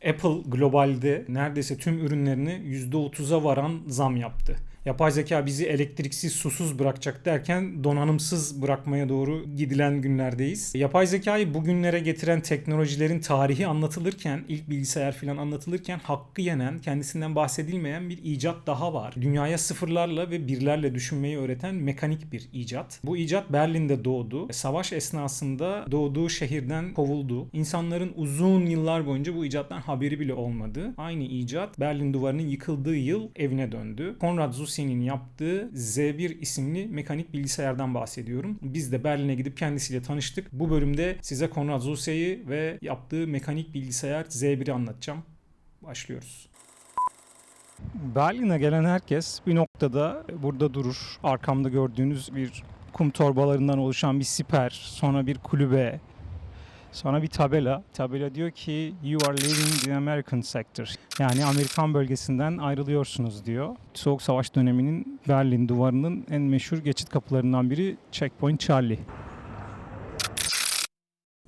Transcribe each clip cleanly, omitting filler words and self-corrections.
Apple globalde neredeyse tüm ürünlerini %30'a varan zam yaptı. Yapay zeka bizi elektriksiz, susuz bırakacak derken donanımsız bırakmaya doğru gidilen günlerdeyiz. Yapay zekayı bugünlere getiren teknolojilerin tarihi anlatılırken, ilk bilgisayar falan anlatılırken hakkı yenen, kendisinden bahsedilmeyen bir icat daha var. Dünyaya sıfırlarla ve birlerle düşünmeyi öğreten mekanik bir icat. Bu icat Berlin'de doğdu. Savaş esnasında doğduğu şehirden kovuldu. İnsanların uzun yıllar boyunca bu icattan haberi bile olmadı. Aynı icat Berlin Duvarı'nın yıkıldığı yıl evine döndü. Konrad Zuse'nin yaptığı Z1 isimli mekanik bilgisayardan bahsediyorum. Biz de Berlin'e gidip kendisiyle tanıştık. Bu bölümde size Konrad Zuse'yi ve yaptığı mekanik bilgisayar Z1'i anlatacağım. Başlıyoruz. Berlin'e gelen herkes bir noktada burada durur. Arkamda gördüğünüz bir kum torbalarından oluşan bir siper, sonra bir kulübe, sonra bir tabela. Tabela diyor ki "You are leaving the American sector." Yani Amerikan bölgesinden ayrılıyorsunuz diyor. Soğuk Savaş döneminin Berlin Duvarı'nın en meşhur geçit kapılarından biri Checkpoint Charlie.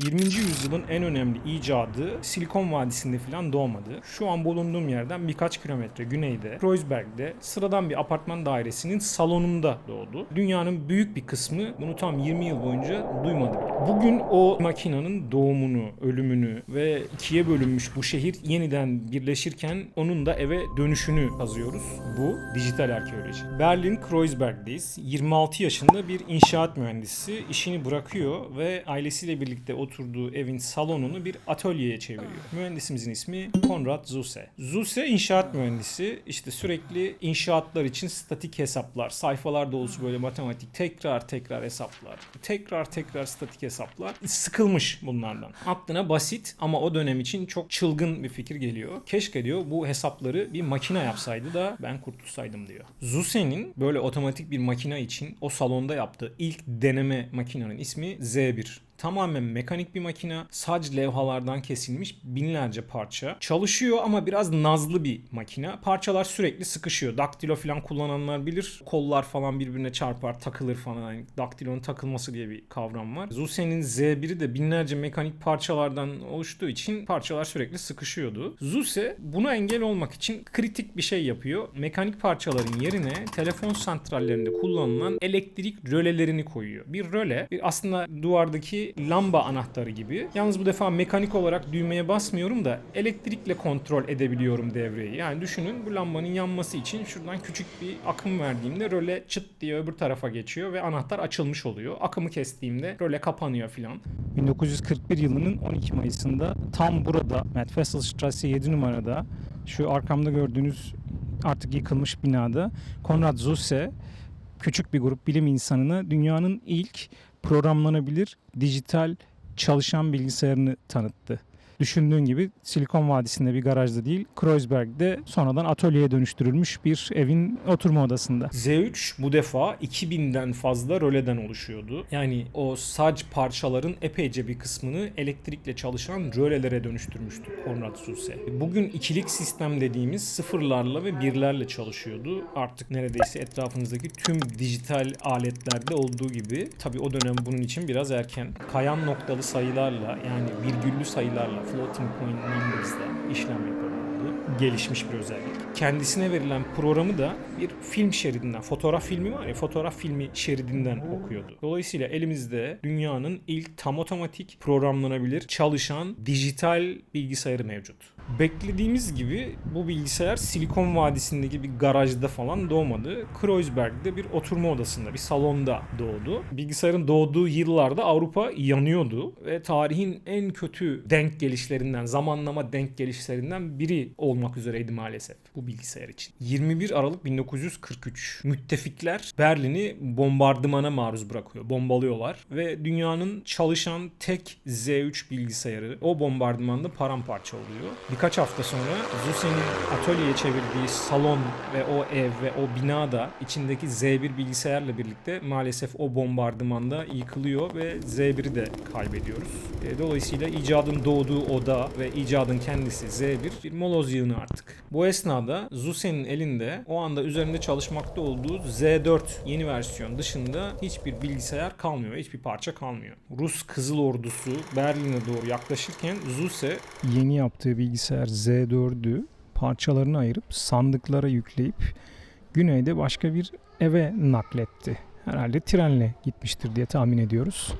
20. yüzyılın en önemli icadı Silikon Vadisi'nde falan doğmadı. Şu an bulunduğum yerden birkaç kilometre güneyde, Kreuzberg'de sıradan bir apartman dairesinin salonunda doğdu. Dünyanın büyük bir kısmı bunu tam 20 yıl boyunca duymadı bile. Bugün o makinenin doğumunu, ölümünü ve ikiye bölünmüş bu şehir yeniden birleşirken onun da eve dönüşünü kazıyoruz. Bu dijital arkeoloji. Berlin Kreuzberg'deyiz. 26 yaşında bir inşaat mühendisi işini bırakıyor ve ailesiyle birlikte oturduğu evin salonunu bir atölyeye çeviriyor. Mühendisimizin ismi Konrad Zuse. Zuse inşaat mühendisi. İşte sürekli inşaatlar için statik hesaplar, sayfalar dolusu böyle matematik, tekrar hesaplar, tekrar statik hesaplar. Sıkılmış bunlardan. Aklına basit ama o dönem için çok çılgın bir fikir geliyor. Keşke diyor bu hesapları bir makine yapsaydı da ben kurtulsaydım diyor. Zuse'nin böyle otomatik bir makine için o salonda yaptığı ilk deneme makinenin ismi Z1. Tamamen mekanik bir makine. Sac levhalardan kesilmiş binlerce parça. Çalışıyor ama biraz nazlı bir makine. Parçalar sürekli sıkışıyor. Daktilo falan kullananlar bilir. Kollar falan birbirine çarpar, takılır falan. Yani daktilonun takılması diye bir kavram var. Zuse'nin Z1'i de binlerce mekanik parçalardan oluştuğu için parçalar sürekli sıkışıyordu. Zuse buna engel olmak için kritik bir şey yapıyor. Mekanik parçaların yerine telefon santrallerinde kullanılan elektrik rölelerini koyuyor. Bir röle aslında duvardaki lamba anahtarı gibi. Yalnız bu defa mekanik olarak düğmeye basmıyorum da elektrikle kontrol edebiliyorum devreyi. Yani düşünün bu lambanın yanması için şuradan küçük bir akım verdiğimde röle çıt diye öbür tarafa geçiyor ve anahtar açılmış oluyor. Akımı kestiğimde röle kapanıyor filan. 1941 yılının 12 Mayıs'ında tam burada Medwesselstrasse 7 numarada şu arkamda gördüğünüz artık yıkılmış binada Konrad Zuse küçük bir grup bilim insanına dünyanın ilk programlanabilir dijital çalışan bilgisayarını tanıttı. Düşündüğün gibi Silikon Vadisi'nde bir garajda değil, Kreuzberg'de sonradan atölyeye dönüştürülmüş bir evin oturma odasında. Z3 bu defa 2000'den fazla röleden oluşuyordu. Yani o sac parçaların epeyce bir kısmını elektrikle çalışan rölelere dönüştürmüştü Konrad Zuse. Bugün ikilik sistem dediğimiz sıfırlarla ve birlerle çalışıyordu. Artık neredeyse etrafınızdaki tüm dijital aletlerde olduğu gibi. Tabii o dönem bunun için biraz erken. Kayan noktalı sayılarla yani virgüllü sayılarla floating point numbers'la işlem yapabiliyordu. Gelişmiş bir özellik. Kendisine verilen programı da bir film şeridinden, fotoğraf filmi var ya, fotoğraf filmi şeridinden okuyordu. Dolayısıyla elimizde dünyanın ilk tam otomatik programlanabilir çalışan dijital bilgisayarı mevcut. Beklediğimiz gibi bu bilgisayar Silikon Vadisi'ndeki bir garajda falan doğmadı. Kreuzberg'de bir oturma odasında, bir salonda doğdu. Bilgisayarın doğduğu yıllarda Avrupa yanıyordu ve tarihin en kötü denk gelişlerinden, zamanlama denk gelişlerinden biri olmak üzereydi maalesef bu bilgisayar için. 21 Aralık 1943 müttefikler Berlin'i bombardımana maruz bırakıyor. Bombalıyorlar ve dünyanın çalışan tek Z3 bilgisayarı o bombardımanda paramparça oluyor. Birkaç hafta sonra Zuse'nin atölyeye çevirdiği salon ve o ev ve o bina da içindeki Z1 bilgisayarla birlikte maalesef o bombardımanda yıkılıyor ve Z1'i de kaybediyoruz. Dolayısıyla icadın doğduğu oda ve icadın kendisi Z1 bir moloz yığını yığını artık. Bu esnada Zuse'nin elinde o anda üzerinde çalışmakta olduğu Z4 yeni versiyon dışında hiçbir bilgisayar kalmıyor, hiçbir parça kalmıyor. Rus Kızıl Ordusu Berlin'e doğru yaklaşırken Zuse Yeni yaptığı bilgisayar Z4'ü parçalarını ayırıp sandıklara yükleyip güneyde başka bir eve nakletti. Herhalde trenle gitmiştir diye tahmin ediyoruz.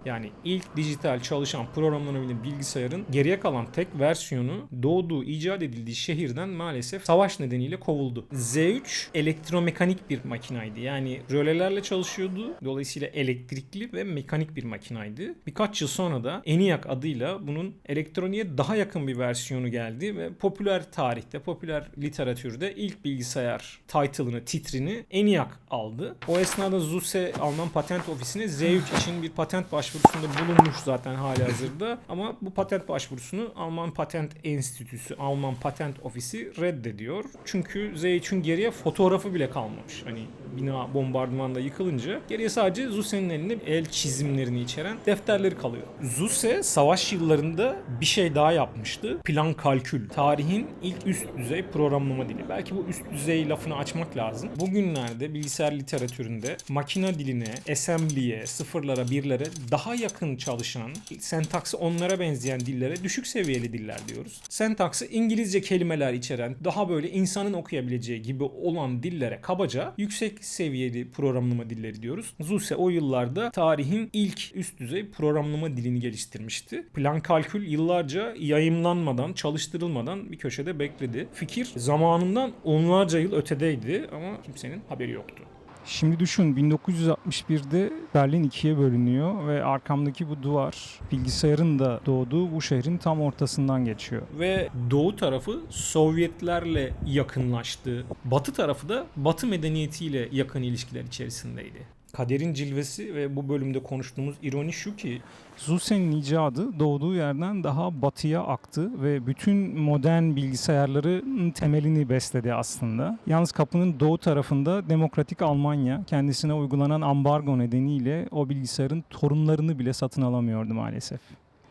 yani ilk dijital çalışan programlanabilir bilgisayarın geriye kalan tek versiyonu doğduğu, icat edildiği şehirden maalesef savaş nedeniyle kovuldu. Z3 elektromekanik bir makinaydı. Yani rölelerle çalışıyordu. Dolayısıyla elektrikli ve mekanik bir makinaydı. Birkaç yıl sonra da ENIAC adıyla bunun elektroniğe daha yakın bir versiyonu geldi ve popüler tarihte, popüler literatürde ilk bilgisayar title'ını, titrini ENIAC aldı. O esnada Zuse Alman Patent Ofisi'ne Z3 için bir patent başvurusunda bulunmuş zaten halihazırda ama bu patent başvurusunu Alman Patent Enstitüsü, Alman Patent Ofisi reddediyor. Çünkü Z3'ün geriye fotoğrafı bile kalmamış. Hani bina bombardımanda yıkılınca geriye sadece Zuse'nin elinde el çizimlerini içeren defterleri kalıyor. Zuse savaş yıllarında bir şey daha yapmıştı. Plan kalkül. Tarihin ilk üst düzey programlama dili. Belki bu üst düzey lafını açmak lazım. Bugünlerde bilgisayar literatüründe makine diline, assembly'ye, sıfırlara, birlere daha yakın çalışan, sentaksı onlara benzeyen dillere düşük seviyeli diller diyoruz. Sentaksı İngilizce kelimeler içeren, daha böyle insanın okuyabileceği gibi olan dillere kabaca yüksek seviyeli programlama dilleri diyoruz. Zuse o yıllarda tarihin ilk üst düzey programlama dilini geliştirmişti. Plan kalkül yıllarca yayımlanmadan, çalıştırılmadan bir köşede bekledi. Fikir zamanından onlarca yıl ötedeydi ama kimsenin haberi yoktu. Şimdi düşün, 1961'de Berlin ikiye bölünüyor ve arkamdaki bu duvar bilgisayarın da doğduğu bu şehrin tam ortasından geçiyor. Ve doğu tarafı Sovyetlerle yakınlaştı. Batı tarafı da Batı medeniyetiyle yakın ilişkiler içerisindeydi. Kaderin cilvesi ve bu bölümde konuştuğumuz ironi şu ki Zuse'nin icadı doğduğu yerden daha batıya aktı ve bütün modern bilgisayarların temelini besledi aslında. Yalnız kapının doğu tarafında demokratik Almanya kendisine uygulanan ambargo nedeniyle o bilgisayarın torunlarını bile satın alamıyordu maalesef.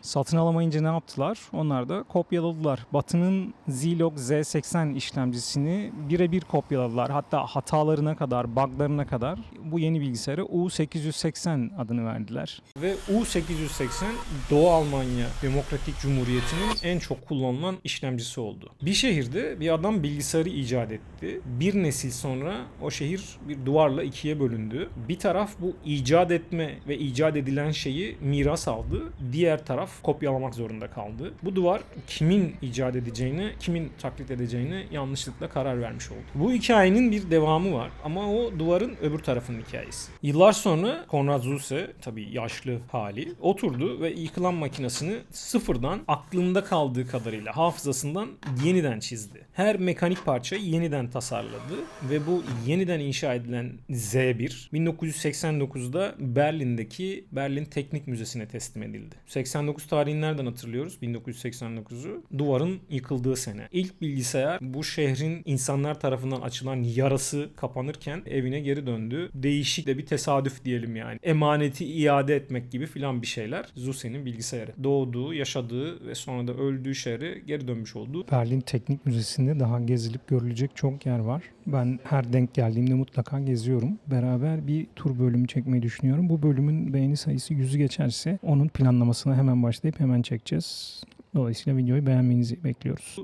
Satın alamayınca ne yaptılar? Onlar da kopyaladılar. Batı'nın Zilog Z80 işlemcisini birebir kopyaladılar. Hatta hatalarına kadar, buglarına kadar bu yeni bilgisayara U880 adını verdiler. ve U880 Doğu Almanya Demokratik Cumhuriyeti'nin en çok kullanılan işlemcisi oldu. Bir şehirde bir adam bilgisayarı icat etti. Bir nesil sonra o şehir bir duvarla ikiye bölündü. Bir taraf bu icat etme ve icat edilen şeyi miras aldı. Diğer taraf kopyalamak zorunda kaldı. Bu duvar kimin icat edeceğine, kimin taklit edeceğine yanlışlıkla karar vermiş oldu. Bu hikayenin bir devamı var ama o duvarın öbür tarafının hikayesi. Yıllar sonra Konrad Zuse, tabii yaşlı hali, oturdu ve yıkılan makinesini sıfırdan aklında kaldığı kadarıyla hafızasından yeniden çizdi. Her mekanik parçayı yeniden tasarladı ve bu yeniden inşa edilen Z1 1989'da Berlin'deki Berlin Teknik Müzesi'ne teslim edildi. 89 tarihini nereden hatırlıyoruz? 1989'u. Duvarın yıkıldığı sene. İlk bilgisayar bu şehrin insanlar tarafından açılan yarası kapanırken evine geri döndü. Değişik de bir tesadüf diyelim yani. Emaneti iade etmek gibi filan bir şeyler. Zuse'nin bilgisayarı. Doğduğu, yaşadığı ve sonra da öldüğü şehre geri dönmüş olduğu. Berlin Teknik Müzesi'nde daha gezilip görülecek çok yer var. Ben her denk geldiğimde mutlaka geziyorum. Beraber bir tur bölümü çekmeyi düşünüyorum. Bu bölümün beğeni sayısı 100'ü geçerse onun planlamasına hemen başlayıp hemen çekeceğiz. Dolayısıyla videoyu beğenmenizi bekliyoruz.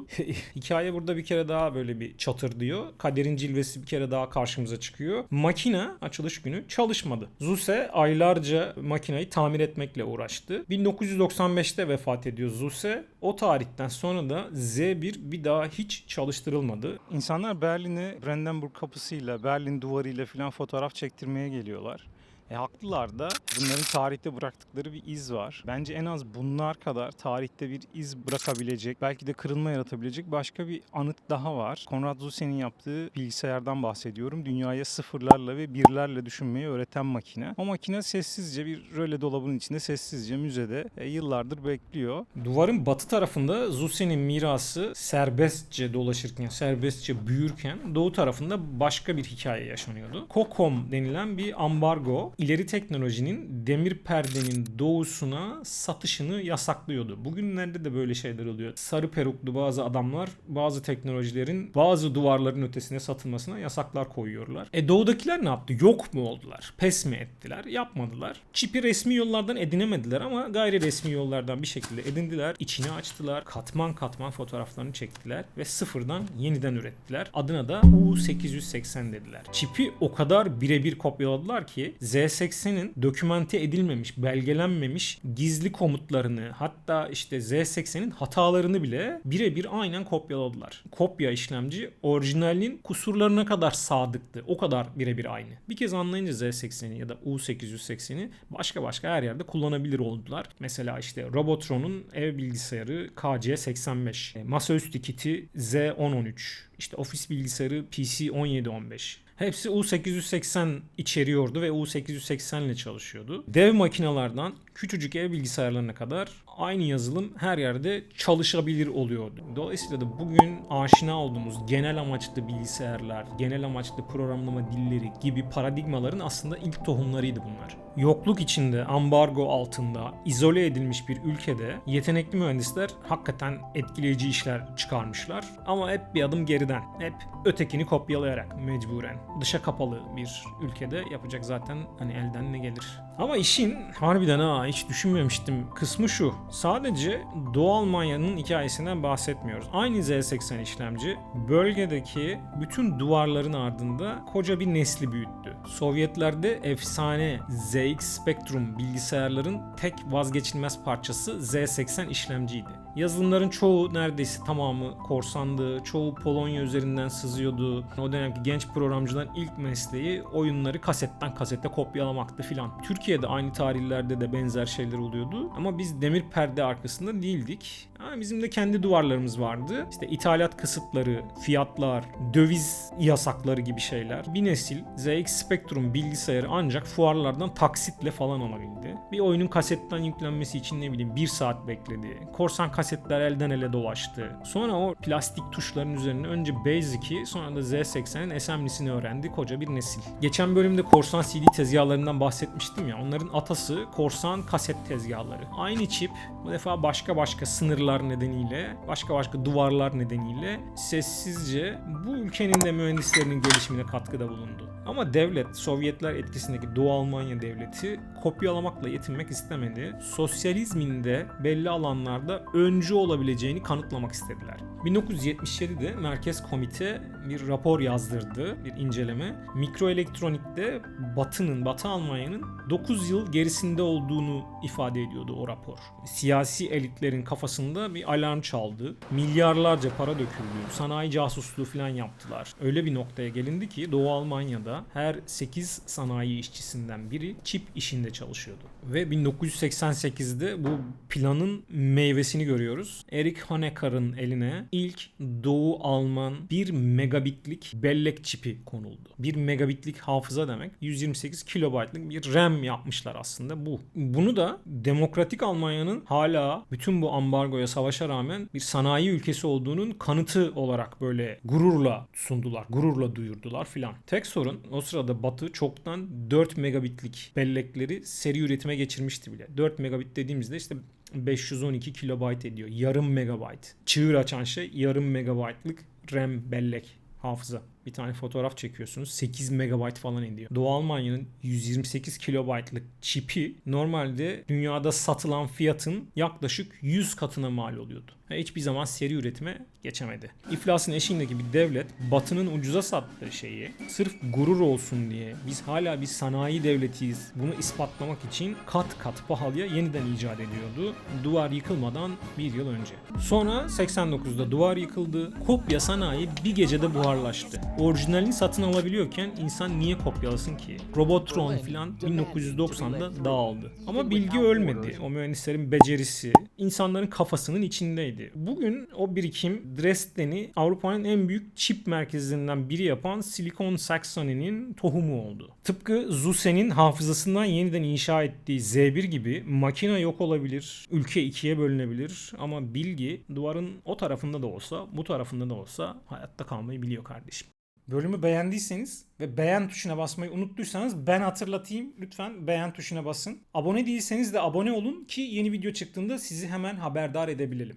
Hikaye burada bir kere daha böyle bir çatır diyor. Kaderin cilvesi bir kere daha karşımıza çıkıyor. Makine açılış günü çalışmadı. Zuse aylarca makineyi tamir etmekle uğraştı. 1995'te vefat ediyor Zuse. O tarihten sonra da Z1 bir daha hiç çalıştırılmadı. İnsanlar Berlin'e Brandenburg kapısıyla, Berlin duvarıyla falan fotoğraf çektirmeye geliyorlar. Haklılar da, bunların tarihte bıraktıkları bir iz var. Bence en az bunlar kadar tarihte bir iz bırakabilecek, belki de kırılma yaratabilecek başka bir anıt daha var. Konrad Zuse'nin yaptığı bilgisayardan bahsediyorum. Dünyaya sıfırlarla ve birlerle düşünmeyi öğreten makine. O makine sessizce bir röle dolabının içinde sessizce müzede yıllardır bekliyor. Duvarın batı tarafında Zuse'nin mirası serbestçe dolaşırken, serbestçe büyürken doğu tarafında başka bir hikaye yaşanıyordu. Kokom denilen bir ambargo ileri teknolojinin demir perdenin doğusuna satışını yasaklıyordu. Bugünlerde de böyle şeyler oluyor. Sarı peruklu bazı adamlar bazı teknolojilerin bazı duvarların ötesine satılmasına yasaklar koyuyorlar. Doğudakiler ne yaptı? Yok mu oldular? Pes mi ettiler? Yapmadılar. Çipi resmi yollardan edinemediler ama gayri resmi yollardan bir şekilde edindiler. İçini açtılar. Katman katman fotoğraflarını çektiler ve sıfırdan yeniden ürettiler. Adına da U880 dediler. Çipi o kadar birebir kopyaladılar ki Z80'in dokümante edilmemiş, belgelenmemiş gizli komutlarını, hatta işte Z80'in hatalarını bile birebir aynen kopyaladılar. Kopya işlemci orijinalinin kusurlarına kadar sadıktı. O kadar birebir aynı. Bir kez anlayınca Z80'i ya da U880'i başka her yerde kullanabilir oldular. Mesela işte Robotron'un ev bilgisayarı KC85, masaüstü kiti Z1013, işte ofis bilgisayarı PC1715. Hepsi U880 içeriyordu ve U880 ile çalışıyordu. Dev makinelerden küçücük ev bilgisayarlarına kadar aynı yazılım her yerde çalışabilir oluyordu. Dolayısıyla da bugün aşina olduğumuz genel amaçlı bilgisayarlar, genel amaçlı programlama dilleri gibi paradigmaların aslında ilk tohumlarıydı bunlar. Yokluk içinde, ambargo altında, izole edilmiş bir ülkede yetenekli mühendisler hakikaten etkileyici işler çıkarmışlar. Ama hep bir adım geriden, hep ötekini kopyalayarak mecburen. Dışa kapalı bir ülkede yapacak zaten hani elden ne gelir. Ama işin harbiden hiç düşünmemiştim kısmı şu. Sadece Doğu Almanya'nın hikayesinden bahsetmiyoruz. Aynı Z80 işlemci bölgedeki bütün duvarların ardında koca bir nesli büyüttü. Sovyetlerde efsane ZX Spectrum bilgisayarların tek vazgeçilmez parçası Z80 işlemciydi. Yazılımların çoğu neredeyse tamamı korsandı, çoğu Polonya üzerinden sızıyordu. O dönemki genç programcıların ilk mesleği oyunları kasetten kasete kopyalamaktı filan. Türkiye'de aynı tarihlerde de benzer şeyler oluyordu ama biz demir perde arkasında değildik. Yani bizim de kendi duvarlarımız vardı. İşte ithalat kısıtları, fiyatlar, döviz yasakları gibi şeyler. Bir nesil ZX Spectrum bilgisayarı ancak fuarlardan taksitle falan alabildi. Bir oyunun kasetten yüklenmesi için ne bileyim 1 saat bekledi. Korsan kasetler elden ele dolaştı. Sonra o plastik tuşların üzerine önce Basic'i sonra da Z80'in assembly'sini öğrendi koca bir nesil. Geçen bölümde korsan CD tezgahlarından bahsetmiştim ya. Onların atası korsan kaset tezgahları. Aynı çip bu defa başka sınırlar nedeniyle, başka duvarlar nedeniyle sessizce bu ülkenin de mühendislerinin gelişimine katkıda bulundu. Ama devlet, Sovyetler etkisindeki Doğu Almanya devleti kopyalamakla yetinmek istemedi. Sosyalizmin de belli alanlarda öncü olabileceğini kanıtlamak istediler. 1977'de Merkez Komite bir rapor yazdırdı, bir inceleme. Mikroelektronikte Batı Almanya'nın 9 yıl gerisinde olduğunu ifade ediyordu o rapor. Siyasi elitlerin kafasında bir alarm çaldı. Milyarlarca para döküldü. Sanayi casusluğu falan yaptılar. Öyle bir noktaya gelindi ki Doğu Almanya'da her 8 sanayi işçisinden biri çip işinde çalışıyordu. Ve 1988'de bu planın meyvesini görüyoruz. Erich Honecker'ın eline ilk Doğu Alman 1 megabitlik bellek çipi konuldu. 1 megabitlik hafıza demek. 128 kilobaytlık bir RAM yapmışlar aslında bu. Bunu da demokratik Almanya'nın hala bütün bu ambargoya, savaşa rağmen bir sanayi ülkesi olduğunun kanıtı olarak böyle gururla sundular, gururla duyurdular filan. Tek sorun o sırada Batı çoktan 4 megabitlik bellekleri seri üretime geçirmişti bile. 4 megabit dediğimizde işte 512 kilobayt ediyor. Yarım megabayt. Çığır açan şey yarım megabaytlık RAM bellek hafıza. Bir tane fotoğraf çekiyorsunuz 8 megabayt falan ediyor. Doğu Almanya'nın 128 kilobaytlık çipi normalde dünyada satılan fiyatın yaklaşık 100 katına mal oluyordu. Hiçbir zaman seri üretime geçemedi. İflasın eşiğindeki bir devlet Batı'nın ucuza sattığı şeyi sırf gurur olsun diye biz hala bir sanayi devletiyiz bunu ispatlamak için kat kat pahalıya yeniden icat ediyordu. Duvar yıkılmadan bir yıl önce. Sonra 89'da duvar yıkıldı. Kopya sanayi bir gecede buharlaştı. Orijinalini satın alabiliyorken insan niye kopyalasın ki? Robotron filan 1990'da dağıldı. Ama bilgi ölmedi. O mühendislerin becerisi insanların kafasının içindeydi. Bugün o birikim Dresden'i Avrupa'nın en büyük çip merkezlerinden biri yapan Silicon Saxony'nin tohumu oldu. Tıpkı Zuse'nin hafızasından yeniden inşa ettiği Z1 gibi makine yok olabilir, ülke ikiye bölünebilir ama bilgi duvarın o tarafında da olsa, bu tarafında da olsa hayatta kalmayı biliyor kardeşim. Bölümü beğendiyseniz ve beğen tuşuna basmayı unuttuysanız ben hatırlatayım. Lütfen beğen tuşuna basın. Abone değilseniz de abone olun ki yeni video çıktığında sizi hemen haberdar edebilelim.